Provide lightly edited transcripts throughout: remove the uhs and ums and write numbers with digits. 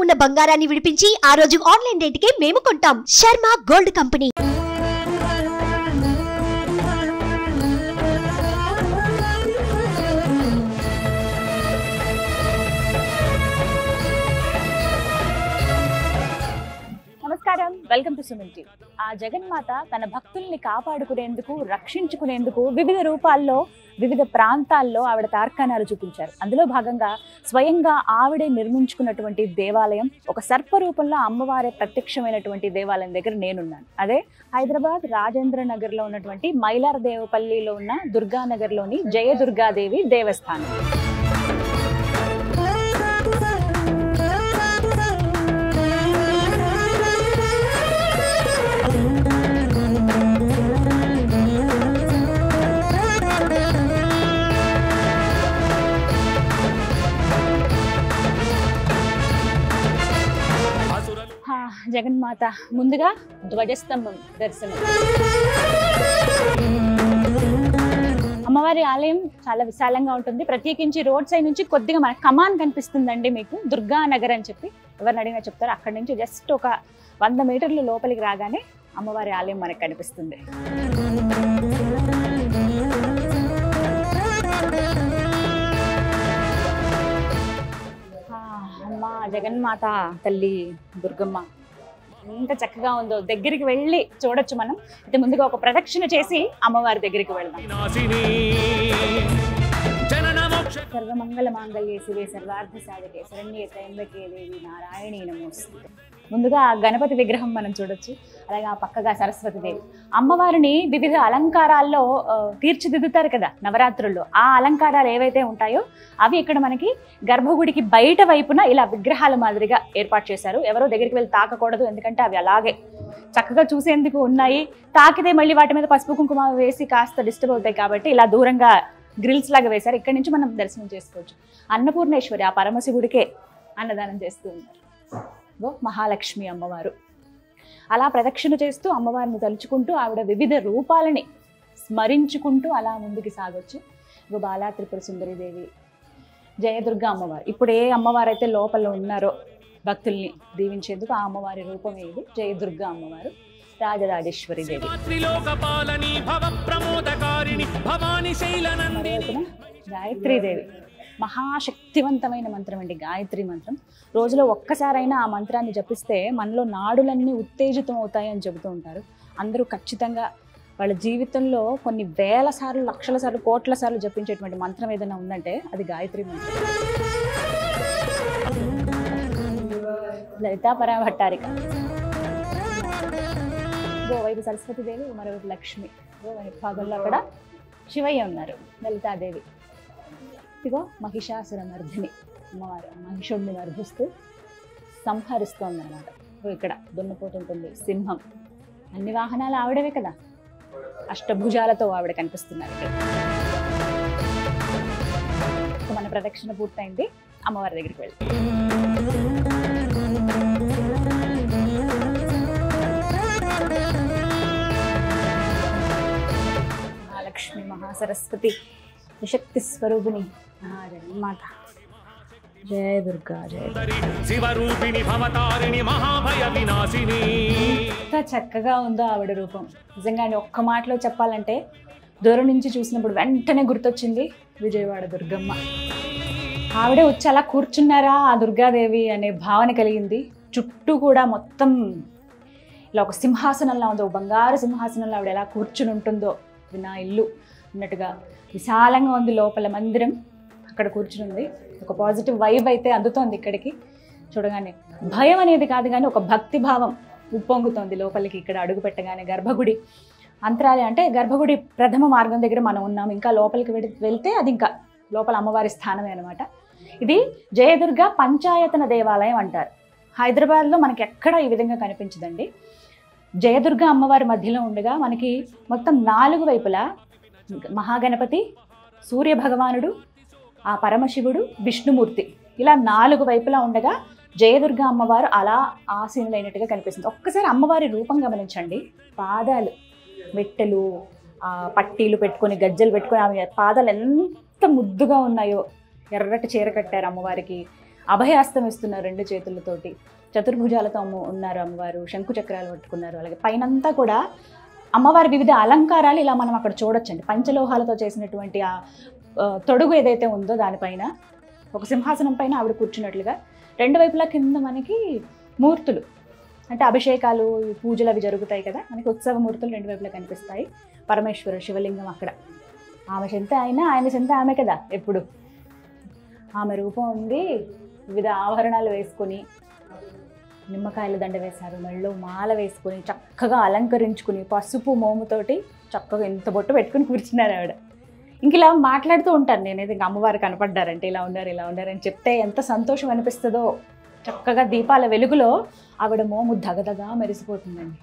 ఉన్న బంగారాన్ని విడిపించి ఆ రోజు ఆన్లైన్ రేటుకే మేము కొంటాం. Sharma gold company. నమస్కారం, వెల్కమ్ టు సుమన్ టీవీ. ఆ జగన్మాత తన భక్తుల్ని కాపాడుకునేందుకు, రక్షించుకునేందుకు వివిధ రూపాల్లో వివిధ ప్రాంతాల్లో ఆవిడ తార్కాణాలు చూపించారు. అందులో భాగంగా స్వయంగా ఆవిడే నిర్మించుకున్నటువంటి దేవాలయం, ఒక సర్ప రూపంలో అమ్మవారే ప్రత్యక్షమైనటువంటి దేవాలయం దగ్గర నేనున్నాను. అదే హైదరాబాద్ రాజేంద్ర నగర్లో ఉన్నటువంటి మైలారదేవపల్లిలో ఉన్న దుర్గానగర్లోని జయదుర్గాదేవి దేవస్థానం. జగన్మాత ముందుగా ధ్వజస్తంభం దర్శనం. అమ్మవారి ఆలయం చాలా విశాలంగా ఉంటుంది. ప్రత్యేకించి రోడ్ సైడ్ నుంచి కొద్దిగా మనకు కమాన్ కనిపిస్తుందండి మీకు, దుర్గా నగర్ అని చెప్పి ఎవరిని అడిగినా చెప్తారు. అక్కడి నుంచి జస్ట్ ఒక 100 మీటర్లు లోపలికి రాగానే అమ్మవారి ఆలయం మనకు కనిపిస్తుంది. అమ్మ జగన్మాత తల్లి దుర్గమ్మ ఎంత చక్కగా ఉందో, దగ్గరికి వెళ్ళి చూడొచ్చు మనం. అయితే ముందుగా ఒక ప్రదక్షిణ చేసి అమ్మవారి దగ్గరికి వెళ్దాం. సర్వమంగళ మాంగళ్యే శివే సర్వార్థ సాధకే శరణ్యే త్రయంబకే దేవి నారాయణీ నమోస్తుతే. ముందుగా గణపతి విగ్రహం మనం చూడొచ్చు. అలాగే ఆ పక్కగా సరస్వతి దేవి. అమ్మవారిని వివిధ అలంకారాల్లో తీర్చిదిద్దుతారు కదా నవరాత్రుల్లో. ఆ అలంకారాలు ఏవైతే ఉంటాయో అవి ఇక్కడ మనకి గర్భగుడికి బయట వైపున ఇలా విగ్రహాల మాదిరిగా ఏర్పాటు చేశారు. ఎవరో దగ్గరికి వెళ్ళి తాకకూడదు, ఎందుకంటే అవి అలాగే చక్కగా చూసేందుకు ఉన్నాయి. తాకితే మళ్ళీ వాటి మీద పసుపు కుంకుమ వేసి కాస్త డిస్టర్బ్ అవుతాయి కాబట్టి ఇలా దూరంగా గ్రిల్స్ లాగా వేశారు. ఇక్కడి నుంచి మనం దర్శనం చేసుకోవచ్చు. అన్నపూర్ణేశ్వరి ఆ పరమశివుడికే అన్నదానం చేస్తూ ఉన్నారు. మహాలక్ష్మి అమ్మవారు. అలా ప్రదక్షిణ చేస్తూ అమ్మవారిని తలుచుకుంటూ ఆవిడ వివిధ రూపాలని స్మరించుకుంటూ అలా ముందుకు సాగొచ్చు. బాలా త్రిపుర సుందరీదేవి, జయదుర్గ అమ్మవారు. ఇప్పుడు ఏ అమ్మవారు అయితే లోపల ఉన్నారో భక్తుల్ని దీవించేందుకు ఆ అమ్మవారి రూపమే ఇది జయదుర్గ అమ్మవారు. రాజరాజేశ్వరి దేవి. గాయత్రీదేవి మహాశక్తివంతమైన మంత్రం అండి గాయత్రి మంత్రం. రోజులో ఒక్కసారైనా ఆ మంత్రాన్ని జపిస్తే మనలో నాడులన్నీ ఉత్తేజితం అవుతాయని చెబుతూ ఉంటారు. అందరూ ఖచ్చితంగా వాళ్ళ జీవితంలో కొన్ని వేల సార్లు, లక్షల సార్లు, కోట్ల సార్లు జపించేటువంటి మంత్రం ఏదైనా ఉందంటే అది గాయత్రి మంత్రం. లలితా పరాభట్టారిక. ఓవైపు సరస్వతీదేవి, మరోవైపు లక్ష్మి. భాగంలో అక్కడ శివయ్య ఉన్నారు, లలితాదేవి. ఇదిగో మహిషాసుర మర్ధిని అమ్మవారు మహిషుడిని మర్ధిస్తూ సంహరిస్తోందనమాట. ఇక్కడ దున్నపోతుంటుంది సింహం. అన్ని వాహనాలు ఆవిడవే కదా, అష్టభుజాలతో ఆవిడ కనిపిస్తున్నారు ఇక్కడ. మన ప్రదక్షిణ పూర్తయింది. అమ్మవారి దగ్గరికి వెళ్తాం. మహాలక్ష్మి, మహాసరస్వతి, శక్తి స్వరూపిణి జగన్మాత. జయ దుర్గా జయ. ఎంత చక్కగా ఉందో ఆవిడ రూపం. నిజంగా ఒక్క మాటలో చెప్పాలంటే దూరం నుంచి చూసినప్పుడు వెంటనే గుర్తొచ్చింది విజయవాడ దుర్గమ్మ. ఆవిడే వచ్చి అలా కూర్చున్నారా ఆ దుర్గాదేవి అనే భావన కలిగింది. చుట్టూ కూడా మొత్తం ఇలా ఒక సింహాసనంలా ఉందో, బంగారు సింహాసనంలో ఆవిడ ఎలా కూర్చుని ఉంటుందో, నా ఇల్లు అన్నట్టుగా విశాలంగా ఉంది. లోపల మందిరం, అక్కడ కూర్చుని ఉంది. ఒక పాజిటివ్ వైబ్ అయితే అందుతోంది ఇక్కడికి చూడగానే. భయం అనేది కాదు కానీ ఒక భక్తి భావం ఉప్పొంగుతోంది లోపలికి. ఇక్కడ అడుగు పెట్టగానే గర్భగుడి అంతరాలయం అంటే గర్భగుడి ప్రథమ మార్గం దగ్గర మనం ఉన్నాం. ఇంకా లోపలికి వెళ్తే అది ఇంకా లోపల అమ్మవారి స్థానమే అనమాట. ఇది జయదుర్గ పంచాయతన దేవాలయం అంటారు. హైదరాబాద్లో మనకి ఎక్కడ ఈ విధంగా కనిపించదండి. జయదుర్గ అమ్మవారి మధ్యలో ఉండగా మనకి మొత్తం 4 వైపులా మహాగణపతి, సూర్య భగవానుడు, ఆ పరమశివుడు, విష్ణుమూర్తి ఇలా 4 వైపులా ఉండగా జయదుర్గ అమ్మవారు అలా ఆసీనులైనట్టుగా కనిపిస్తుంది. ఒక్కసారి అమ్మవారి రూపం గమనించండి. పాదాలు మెట్టెలు, పట్టీలు పెట్టుకొని, గజ్జలు పెట్టుకొని, ఆమె పాదాలు ఎంత ముద్దుగా ఉన్నాయో. ఎర్రటి చీర కట్టారు అమ్మవారికి. అభయాస్తం ఇస్తున్నారు 2 చేతులతోటి, చతుర్భుజాలతో ఉన్నారు అమ్మవారు, శంకు చక్రాలు పట్టుకున్నారు. అలాగే పైనంతా కూడా అమ్మవారి వివిధ అలంకారాలు ఇలా మనం అక్కడ చూడొచ్చండి. పంచలోహాలతో చేసినటువంటి ఆ తొడుగు ఏదైతే ఉందో దానిపైన ఒక సింహాసనం పైన ఆవిడ కూర్చున్నట్లుగా 2 వైపులా కింద మనకి మూర్తులు, అంటే అభిషేకాలు పూజలు అవి జరుగుతాయి కదా, మనకి ఉత్సవ మూర్తులు 2 వైపులా కనిపిస్తాయి. పరమేశ్వర శివలింగం అక్కడ, ఆమె చెంత అయినా ఆయన చెంత ఆమె కదా ఎప్పుడు. ఆమె రూపం ఉంది, వివిధ ఆభరణాలు వేసుకొని, నిమ్మకాయల దండ వేశారు, మెళ్ళో మాల వేసుకొని చక్కగా అలంకరించుకుని పసుపు మోముతోటి చక్కగా ఎంత బొట్టు పెట్టుకుని కూర్చున్నారు ఆవిడ. ఇంక ఇలా మాట్లాడుతూ ఉంటాను నేనైతే, ఇంక అమ్మవారు కనపడ్డారంటే ఇలా ఉన్నారు అని చెప్తే ఎంత సంతోషం అనిపిస్తుందో. చక్కగా దీపాల వెలుగులో ఆవిడ మోము దగదగా మెరిసిపోతుందండి.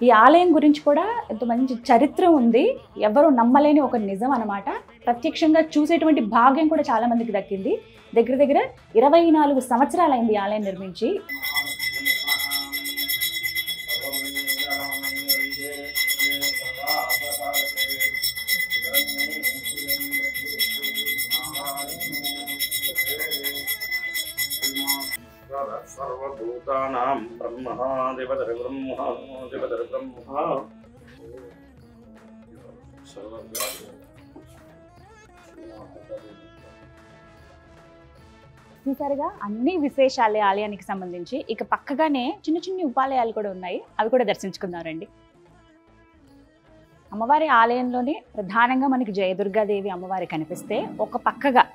ఈ ఆలయం గురించి కూడా ఎంతో మంచి చరిత్ర ఉంది, ఎవరు నమ్మలేని ఒక నిజం అన్నమాట. ప్రత్యక్షంగా చూసేటువంటి భాగ్యం కూడా చాలా మందికి దక్కింది. దగ్గర దగ్గర 24 సంవత్సరాలైంది ఈ ఆలయం నిర్మించి. సర్వభూతానాం బ్రహ్మ దేవతర బ్రహ్మ దేవతర బ్రహ్మ. చూసారుగా అన్ని విశేషాలే ఆలయానికి సంబంధించి. ఇక పక్కగానే చిన్న చిన్న ఉపాలయాలు కూడా ఉన్నాయి, అవి కూడా దర్శించుకుందామండి. అమ్మవారి ఆలయంలోనే ప్రధానంగా మనకి జయదుర్గాదేవి అమ్మవారి కనిపిస్తే, ఒక పక్కగా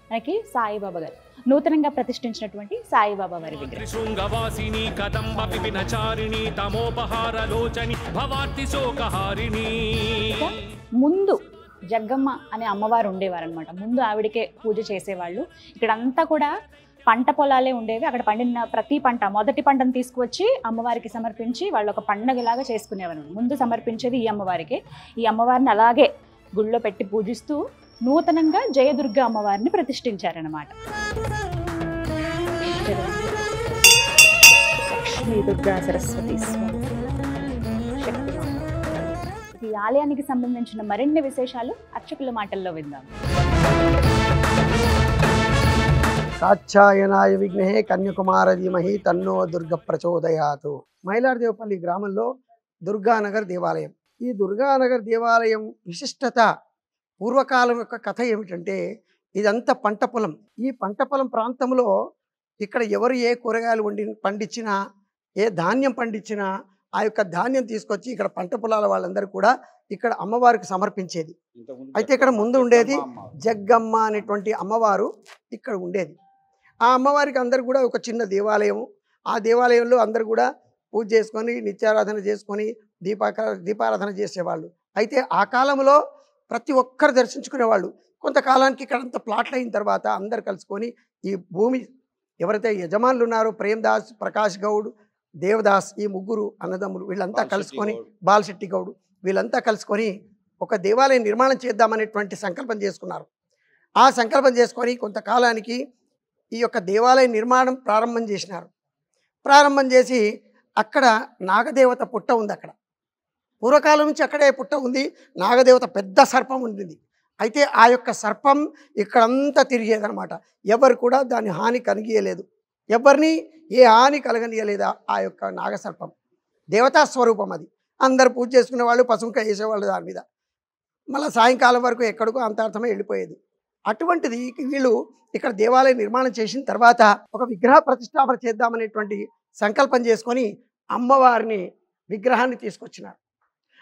మనకి సాయిబాబా గారు నూతనంగా ప్రతిష్ఠించినటువంటి సాయిబాబా వారి విగ్రహం. ముందు జగ్గమ్మ అనే అమ్మవారు ఉండేవారనమాట. ముందు ఆవిడకే పూజ చేసేవాళ్ళు. ఇక్కడంతా కూడా పంట పొలాలే ఉండేవి. అక్కడ పండిన ప్రతి పంట, మొదటి పంటను తీసుకువచ్చి అమ్మవారికి సమర్పించి వాళ్ళు ఒక పండగలాగా చేసుకునేవారు. ముందు సమర్పించేది ఈ అమ్మవారికి. ఈ అమ్మవారిని అలాగే గుళ్ళో పెట్టి పూజిస్తూ నూతనంగా జయదుర్గ అమ్మవారిని ప్రతిష్ఠించారనమాట. లక్ష్మీ దుర్గా సరస్వతి ఈ ఆలయానికి సంబంధించిన మరిన్ని విశేషాలు అర్చకుల మాటల్లో విందాం. కాచ్యాయనాయ విఘ్నహే కన్యాకుమార ధీమహి తన్నో దుర్గ ప్రచోదయాతు. మైలార్దేవపల్లి గ్రామంలో దుర్గానగర్ దేవాలయం. ఈ దుర్గానగర్ దేవాలయం విశిష్టత, పూర్వకాలం యొక్క కథ ఏమిటంటే, ఇదంతా పంట పొలం. ఈ పంట పొలం ప్రాంతంలో ఇక్కడ ఎవరు ఏ కూరగాయలు పండించినా, ఏ ధాన్యం పండించినా ఆ యొక్క ధాన్యం తీసుకొచ్చి ఇక్కడ పంట పొలాల వాళ్ళందరూ కూడా ఇక్కడ అమ్మవారికి సమర్పించేది. అయితే ఇక్కడ ముందు ఉండేది జగ్గమ్మ అనేటువంటి అమ్మవారు ఇక్కడ ఉండేది. ఆ అమ్మవారికి అందరు కూడా ఒక చిన్న దేవాలయం. ఆ దేవాలయంలో అందరు కూడా పూజ చేసుకొని, నిత్యారాధన చేసుకొని, దీపారాధన చేసేవాళ్ళు. అయితే ఆ కాలంలో ప్రతి ఒక్కరు దర్శించుకునేవాళ్ళు. కొంతకాలానికి ఇక్కడంతా ప్లాట్లు అయిన తర్వాత అందరు కలుసుకొని ఈ భూమి ఎవరైతే యజమానులు ఉన్నారో, ప్రేమ్దాస్, ప్రకాష్ గౌడ్, దేవదాస్, ఈ ముగ్గురు అన్నదమ్ములు వీళ్ళంతా కలుసుకొని, బాలశెట్టి గౌడ్ వీళ్ళంతా కలుసుకొని ఒక దేవాలయం నిర్మాణం చేద్దామనేటువంటి సంకల్పం చేసుకున్నారు. ఆ సంకల్పం చేసుకొని కొంతకాలానికి ఈ యొక్క దేవాలయ నిర్మాణం ప్రారంభం చేసినారు. ప్రారంభం చేసి అక్కడ నాగదేవత పుట్ట ఉంది. అక్కడ పూర్వకాలం నుంచి అక్కడే పుట్ట ఉంది. నాగదేవత పెద్ద సర్పం ఉంటుంది. అయితే ఆ యొక్క సర్పం ఇక్కడంతా తిరిగేదనమాట. ఎవరు కూడా దాన్ని హాని కలిగియలేదు, ఎవరిని ఏ హాని కలగనీయలేదు. ఆ యొక్క నాగసర్పం దేవతా స్వరూపం. అది అందరు పూజ చేసుకునే వాళ్ళు, పసుంక వేసేవాళ్ళు దాని మీద. మళ్ళీ సాయంకాలం వరకు ఎక్కడికో అంతార్థమే వెళ్ళిపోయేది. అటువంటిది వీళ్ళు ఇక్కడ దేవాలయం నిర్మాణం చేసిన తర్వాత ఒక విగ్రహ ప్రతిష్టాపన చేద్దామనేటువంటి సంకల్పం చేసుకొని అమ్మవారిని విగ్రహాన్ని తీసుకొచ్చినారు.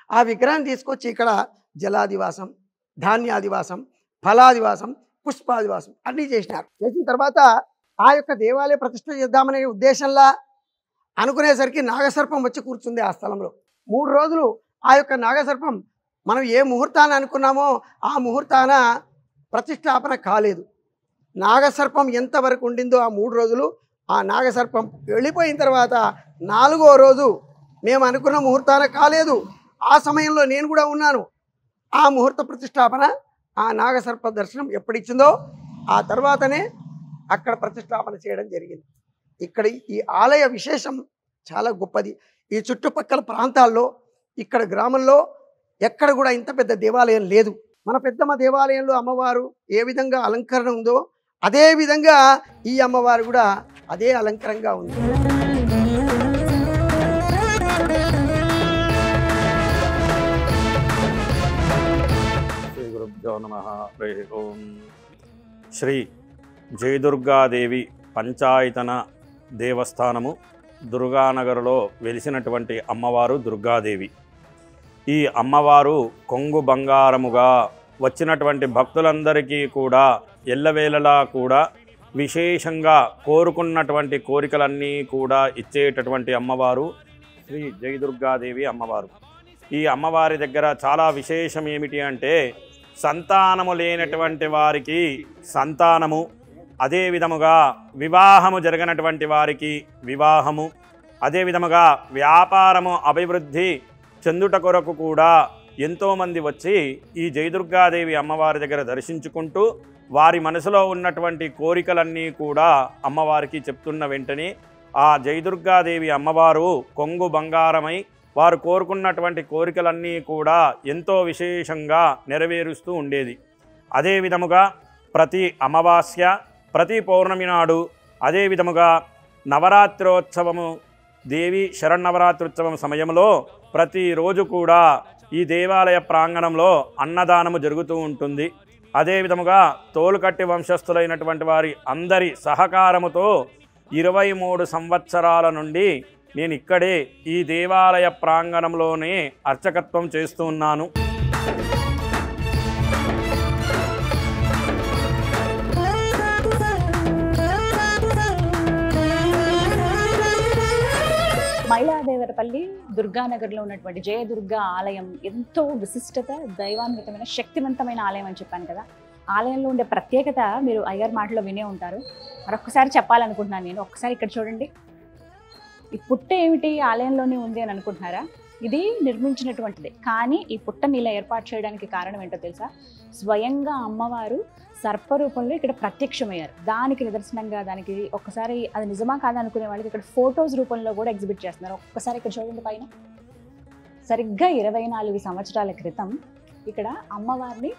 ఆ విగ్రహాన్ని తీసుకొచ్చి ఇక్కడ జలాదివాసం, ధాన్యాదివాసం, ఫలాదివాసం, పుష్పాదివాసం అన్నీ చేసినారు. చేసిన తర్వాత ఆ యొక్క దేవాలయ ప్రతిష్ఠ చేద్దామనే ఉద్దేశంలా అనుకునేసరికి నాగసర్పం వచ్చి కూర్చుంది ఆ స్థలంలో. 3 రోజులు ఆ యొక్క నాగసర్పం మనం ఏ ముహూర్తాన్ని అనుకున్నామో ఆ ముహూర్తాన ప్రతిష్టాపన కాలేదు. నాగసర్పం ఎంతవరకు ఉండిందో ఆ 3 రోజులు ఆ నాగసర్పం వెళ్ళిపోయిన తర్వాత 4వ రోజు మేము అనుకున్న ముహూర్తాన కాలేదు. ఆ సమయంలో నేను కూడా ఉన్నాను. ఆ ముహూర్త ప్రతిష్టాపన, ఆ నాగసర్ప దర్శనం ఎప్పుడిచ్చిందో ఆ తర్వాతనే అక్కడ ప్రతిష్టాపన చేయడం జరిగింది. ఇక్కడ ఈ ఆలయ విశేషం చాలా గొప్పది. ఈ చుట్టుపక్కల ప్రాంతాల్లో, ఇక్కడ గ్రామంలో ఎక్కడ కూడా ఇంత పెద్ద దేవాలయం లేదు. మన పెద్దమ్మ దేవాలయంలో అమ్మవారు ఏ విధంగా అలంకరణ ఉందో అదే విధంగా ఈ అమ్మవారు కూడా అదే అలంకరంగా ఉంది. శ్రీ గురుభ్యో నమః. హరి ఓం. శ్రీ జయదుర్గాదేవి పంచాయతన దేవస్థానము దుర్గానగర్లో వెలిసినటువంటి అమ్మవారు దుర్గాదేవి. ఈ అమ్మవారు కొంగు బంగారముగా వచ్చినటువంటి భక్తులందరికీ కూడా ఎల్లవేళలా కూడా విశేషంగా కోరుకున్నటువంటి కోరికలన్నీ కూడా ఇచ్చేటటువంటి అమ్మవారు శ్రీ జయదుర్గాదేవి అమ్మవారు. ఈ అమ్మవారి దగ్గర చాలా విశేషం ఏమిటి అంటే సంతానము లేనటువంటి వారికి సంతానము, అదే విధముగా వివాహము జరగనటువంటి వారికి వివాహము, అదే విధముగా వ్యాపారము అభివృద్ధి చెందుట కొరకు కూడా ఎంతోమంది వచ్చి ఈ జయదుర్గాదేవి అమ్మవారి దగ్గర దర్శించుకుంటూ వారి మనసులో ఉన్నటువంటి కోరికలన్నీ కూడా అమ్మవారికి చెప్తున్న వెంటనే ఆ జయదుర్గాదేవి అమ్మవారు కొంగు బంగారమై వారు కోరుకున్నటువంటి కోరికలన్నీ కూడా ఎంతో విశేషంగా నెరవేరుస్తూ ఉండేది. అదే విధముగా ప్రతి అమావాస్య, ప్రతి పౌర్ణమి నాడు, అదే విధముగా నవరాత్రోత్సవము, దేవి శరన్నవరాత్రోత్సవం సమయంలో ప్రతిరోజు కూడా ఈ దేవాలయ ప్రాంగణంలో అన్నదానము జరుగుతూ ఉంటుంది. అదే విధముగా తోలుకట్టి వంశస్థులైనటువంటి వారి అందరి సహకారముతో 23 సంవత్సరాల నుండి నేను ఇక్కడే ఈ దేవాలయ ప్రాంగణంలోనే అర్చకత్వం చేస్తూ ఉన్నాను. మైలాదేవరపల్లి దుర్గానగర్లో ఉన్నటువంటి జయదుర్గా ఆలయం ఎంతో విశిష్టత, దైవాన్వితమైన శక్తివంతమైన ఆలయం అని చెప్పాను కదా. ఆలయంలో ఉండే ప్రత్యేకత మీరు అయ్యగారి మాటలో వినే ఉంటారు. మరొకసారి చెప్పాలనుకుంటున్నాను నేను. ఒక్కసారి ఇక్కడ చూడండి. ఈ పుట్ట ఏమిటి ఆలయంలోనే ఉంది అని అనుకుంటున్నారా? ఇది నిర్మించినటువంటిది. కానీ ఈ పుట్టని ఇలా ఏర్పాటు చేయడానికి కారణం ఏంటో తెలుసా? స్వయంగా అమ్మవారు సర్పరూపంలో ఇక్కడ ప్రత్యక్షమయ్యారు. దానికి నిదర్శనంగా, దానికి ఒక్కసారి అది నిజమా కాదా అనుకునే వాళ్ళకి ఇక్కడ ఫొటోస్ రూపంలో కూడా ఎగ్జిబిట్ చేస్తున్నారు. ఒక్కసారి ఇక్కడ చూడండి పైన. సరిగ్గా 24 సంవత్సరాల క్రితం ఇక్కడ అమ్మవారిని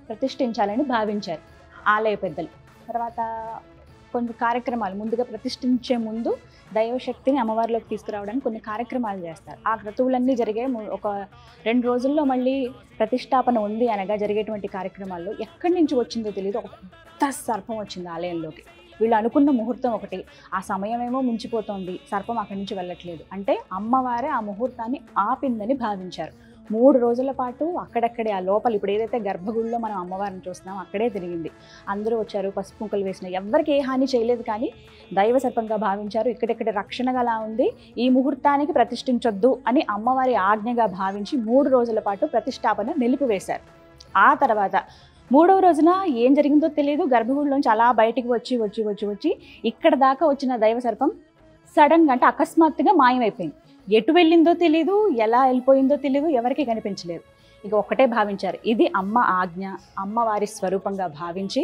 ప్రతిష్ఠించాలని భావించారు ఆలయ పెద్దలు. తర్వాత కొన్ని కార్యక్రమాలు, ముందుగా ప్రతిష్ఠించే ముందు దైవశక్తిని అమ్మవారిలోకి తీసుకురావడానికి కొన్ని కార్యక్రమాలు చేస్తారు. ఆ క్రతువులన్నీ జరిగే ఒక 2 రోజుల్లో మళ్ళీ ప్రతిష్టాపన ఉంది అనగా జరిగేటువంటి కార్యక్రమాల్లో ఎక్కడి నుంచి వచ్చిందో తెలియదు, ఒక పెద్ద సర్పం వచ్చింది ఆలయంలోకి. వీళ్ళు అనుకున్న ముహూర్తం ఒకటి, ఆ సమయమేమో మించిపోతోంది, సర్పం అక్కడి నుంచి వెళ్ళట్లేదు. అంటే అమ్మవారే ఆ ముహూర్తాన్ని ఆపిందని భావించారు. 3 రోజుల పాటు అక్కడక్కడే ఆ లోపల, ఇప్పుడు ఏదైతే గర్భగుడిలో మనం అమ్మవారిని చూస్తున్నాం అక్కడే తిరిగింది. అందరూ వచ్చారు, పసుపు కుంకలు వేసిన, ఎవరికి ఏ హాని చేయలేదు. కానీ దైవ సర్పంగా భావించారు. ఇక్కడెక్కడ రక్షణగా అలా ఉంది, ఈ ముహూర్తానికి ప్రతిష్ఠించొద్దు అని అమ్మవారి ఆజ్ఞగా భావించి 3 రోజుల పాటు ప్రతిష్టాపన నిలిపివేశారు. ఆ తర్వాత 3వ రోజున ఏం జరిగిందో తెలియదు, గర్భగుడిలోంచి అలా బయటికి వచ్చి వచ్చి వచ్చి వచ్చి ఇక్కడ దాకా వచ్చిన దైవ సర్పం సడన్గా, అంటే అకస్మాత్తుగా మాయమైపోయింది. ఎటు వెళ్ళిందో తెలీదు, ఎలా వెళ్ళిపోయిందో తెలీదు, ఎవరికి కనిపించలేదు. ఇక ఒక్కటే భావించారు, ఇది అమ్మ ఆజ్ఞ, అమ్మవారి స్వరూపంగా భావించి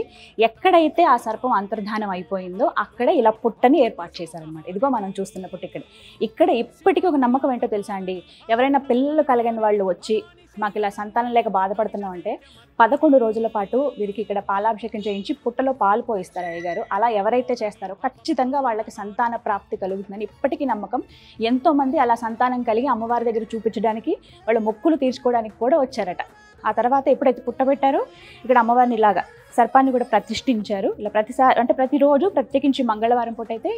ఎక్కడైతే ఆ సర్పం అంతర్ధానం అయిపోయిందో అక్కడే ఇలా పుట్టని ఏర్పాటు చేశారనమాట. ఇదిగో మనం చూస్తున్న పుట్ట ఇక్కడ ఇప్పటికీ ఒక నమ్మకం ఏంటో తెలుసా అండి? ఎవరైనా పిల్లలు కలగని వాళ్ళు వచ్చి మాకు ఇలా సంతానం లేక బాధపడుతున్నాం అంటే 11 రోజుల పాటు వీరికి ఇక్కడ పాలాభిషేకం చేయించి పుట్టలో పాలు పోయిస్తారు అయ్యగారు. అలా ఎవరైతే చేస్తారో ఖచ్చితంగా వాళ్ళకి సంతాన ప్రాప్తి కలుగుతుందని ఇప్పటికీ నమ్మకం. ఎంతోమంది అలా సంతానం కలిగి అమ్మవారి దగ్గర చూపించడానికి, వాళ్ళు మొక్కులు తీర్చుకోవడానికి కూడా వచ్చారట. ఆ తర్వాత ఎప్పుడైతే పుట్టబెట్టారో ఇక్కడ అమ్మవారిని ఇలాగా సర్పాన్ని కూడా ప్రతిష్ఠించారు. ఇలా ప్రతిసారి, అంటే ప్రతిరోజు ప్రత్యేకించి మంగళవారం పూట అయితే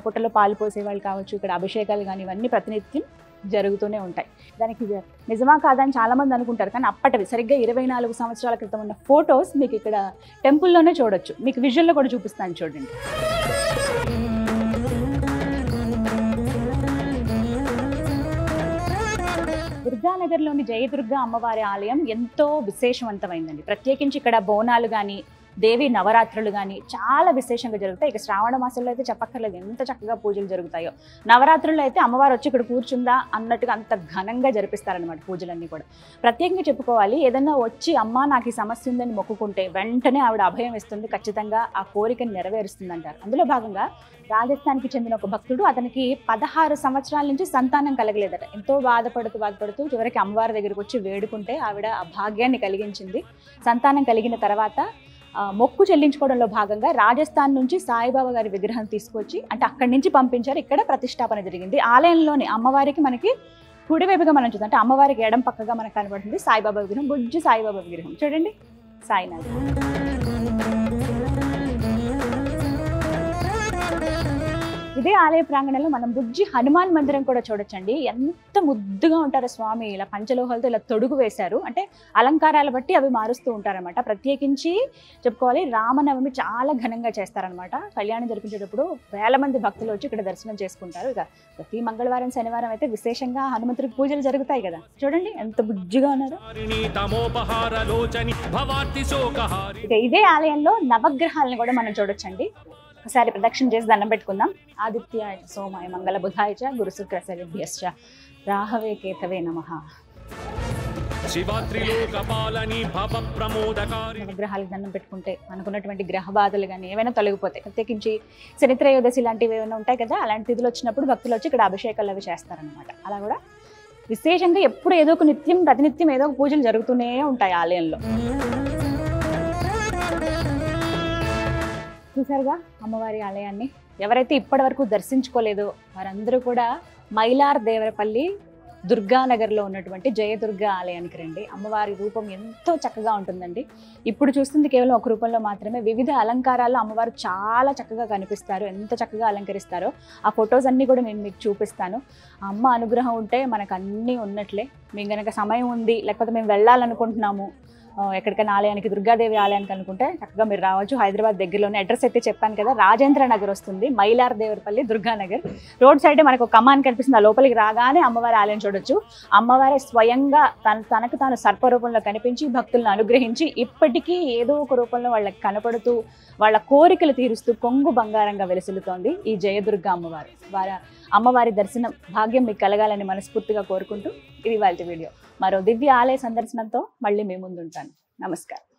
పుట్టలో పాలు పోసేవాళ్ళు కావచ్చు, ఇక్కడ అభిషేకాలు కానీ ఇవన్నీ ప్రతినిత్యం జరుగుతూనే ఉంటాయి. దానికి నిజమా కాదని చాలామంది అనుకుంటారు. కానీ అప్పటివి సరిగ్గా 24 సంవత్సరాల క్రితం ఉన్న ఫొటోస్ మీకు ఇక్కడ టెంపుల్లోనే చూడొచ్చు. మీకు విజువల్లో కూడా చూపిస్తాను చూడండి. దుర్గానగర్లోని జయదుర్గా అమ్మవారి ఆలయం ఎంతో విశేషవంతమైందండి. ప్రత్యేకించి ఇక్కడ బోనాలు కానీ, దేవి నవరాత్రులు కానీ చాలా విశేషంగా జరుగుతాయి. ఇక శ్రావణ మాసంలో అయితే చెప్పక్కర్లేదు, ఎంత చక్కగా పూజలు జరుగుతాయో. నవరాత్రుల్లో అయితే అమ్మవారు వచ్చి ఇక్కడ కూర్చుందా అన్నట్టుగా అంత ఘనంగా జరిపిస్తారనమాట పూజలన్నీ కూడా. ప్రత్యేకంగా చెప్పుకోవాలి, ఏదన్నా వచ్చి అమ్మ నాకు ఈ సమస్య ఉందని మొక్కుకుంటే వెంటనే ఆవిడ అభయం ఇస్తుంది, ఖచ్చితంగా ఆ కోరికను నెరవేరుస్తుంది అంటారు. అందులో భాగంగా రాజస్థాన్కి చెందిన ఒక భక్తుడు, అతనికి 16 సంవత్సరాల నుంచి సంతానం కలగలేదట. ఎంతో బాధపడుతూ చివరికి అమ్మవారి దగ్గరికి వచ్చి వేడుకుంటే ఆవిడ ఆ భాగ్యాన్ని కలిగించింది. సంతానం కలిగిన తర్వాత మొక్కు చెల్లించుకోవడంలో భాగంగా రాజస్థాన్ నుంచి సాయిబాబా గారి విగ్రహం తీసుకొచ్చి అంటే అక్కడి నుంచి పంపించారు. ఇక్కడ ప్రతిష్టాపన జరిగింది. ఆలయంలోని అమ్మవారికి మనకి కుడివైపుగా మనం చూద్దాం, అంటే అమ్మవారికి ఎడం పక్కగా మనకు కనబడుతుంది సాయిబాబా విగ్రహం, బుజ్జి సాయిబాబా విగ్రహం చూడండి, సాయినాథ్. ఇదే ఆలయ ప్రాంగణంలో మనం బుజ్జి హనుమాన్ మందిరం కూడా చూడొచ్చండి. ఎంత ముద్దుగా ఉంటారో స్వామి, ఇలా పంచలోహాలతో ఇలా తొడుగు వేశారు. అంటే అలంకారాలు బట్టి అవి మారుస్తూ ఉంటారనమాట. ప్రత్యేకించి చెప్పుకోవాలి, రామనవమి చాలా ఘనంగా చేస్తారనమాట. కళ్యాణం జరిపించేటప్పుడు వేల మంది భక్తులు వచ్చి ఇక్కడ దర్శనం చేసుకుంటారు. ఇక ప్రతి మంగళవారం శనివారం అయితే విశేషంగా హనుమంతుడికి పూజలు జరుగుతాయి కదా. చూడండి ఎంత బుజ్జిగా ఉన్నారు. ఇక ఇదే ఆలయంలో నవగ్రహాలను కూడా మనం చూడొచ్చండి. ఒకసారి ప్రదక్షిణ చేసి దండం పెట్టుకుందాం. ఆదిత్యాయ సోమాయ మంగళ బుధాయ చ గురు శుక్ర శనిభ్యశ్చ రాహవే కేతవే నమః. నవగ్రహాలకు దండం పెట్టుకుంటే మనకున్నటువంటి గ్రహ బాధలు కానీ ఏమైనా తొలగిపోతాయి. ప్రత్యేకించి శనిత్రయోదశి లాంటివి ఏమైనా ఉంటాయి కదా, అలాంటి తిథులు వచ్చినప్పుడు భక్తులు వచ్చి ఇక్కడ అభిషేకాలు అవి చేస్తారనమాట. అలా కూడా విశేషంగా ఎప్పుడు ఏదో ఒక నిత్యం ప్రతినిత్యం ఏదో ఒక పూజలు జరుగుతూనే ఉంటాయి ఆలయంలో. చూసారుగా అమ్మవారి ఆలయాన్ని. ఎవరైతే ఇప్పటి వరకు దర్శించుకోలేదో వారందరూ కూడా మైలార్ దేవరపల్లి దుర్గానగర్లో ఉన్నటువంటి జయదుర్గా ఆలయానికి రండి. అమ్మవారి రూపం ఎంతో చక్కగా ఉంటుందండి. ఇప్పుడు చూస్తుంది కేవలం ఒక రూపంలో మాత్రమే. వివిధ అలంకారాల్లో అమ్మవారు చాలా చక్కగా కనిపిస్తారు. ఎంత చక్కగా అలంకరిస్తారో ఆ ఫొటోస్ అన్నీ కూడా నేను మీకు చూపిస్తాను. అమ్మ అనుగ్రహం ఉంటే మనకు అన్నీ ఉన్నట్లే. మీకు కనుక సమయం ఉంది, లేకపోతే మేము వెళ్ళాలనుకుంటున్నాము ఎక్కడికైనా ఆలయానికి, దుర్గాదేవి ఆలయానికి అనుకుంటే చక్కగా మీరు రావచ్చు. హైదరాబాద్ దగ్గరలోనే అడ్రస్ అయితే చెప్పాను కదా, రాజేంద్ర నగర్ వస్తుంది, మైలార్ దేవరపల్లి దుర్గానగర్. రోడ్ సైడే మనకు ఒక కమాన్ కనిపిస్తుంది. ఆ లోపలికి రాగానే అమ్మవారి ఆలయం చూడొచ్చు. అమ్మవారి స్వయంగా తనకు తాను సర్పరూపంలో కనిపించి భక్తులను అనుగ్రహించి ఇప్పటికీ ఏదో ఒక రూపంలో వాళ్ళకి కనపడుతూ వాళ్ళ కోరికలు తీరుస్తూ కొంగు బంగారంగా వెలుసులుతోంది ఈ జయదుర్గ అమ్మవారు. అమ్మవారి దర్శనం భాగ్యం మీకు కలగాలని మనస్ఫూర్తిగా కోరుకుంటూ ఇది వాళ్ళ వీడియో. మరో దివ్య ఆలయ సందర్శనంతో మళ్ళీ మీ ముందుంటాను. నమస్కారం.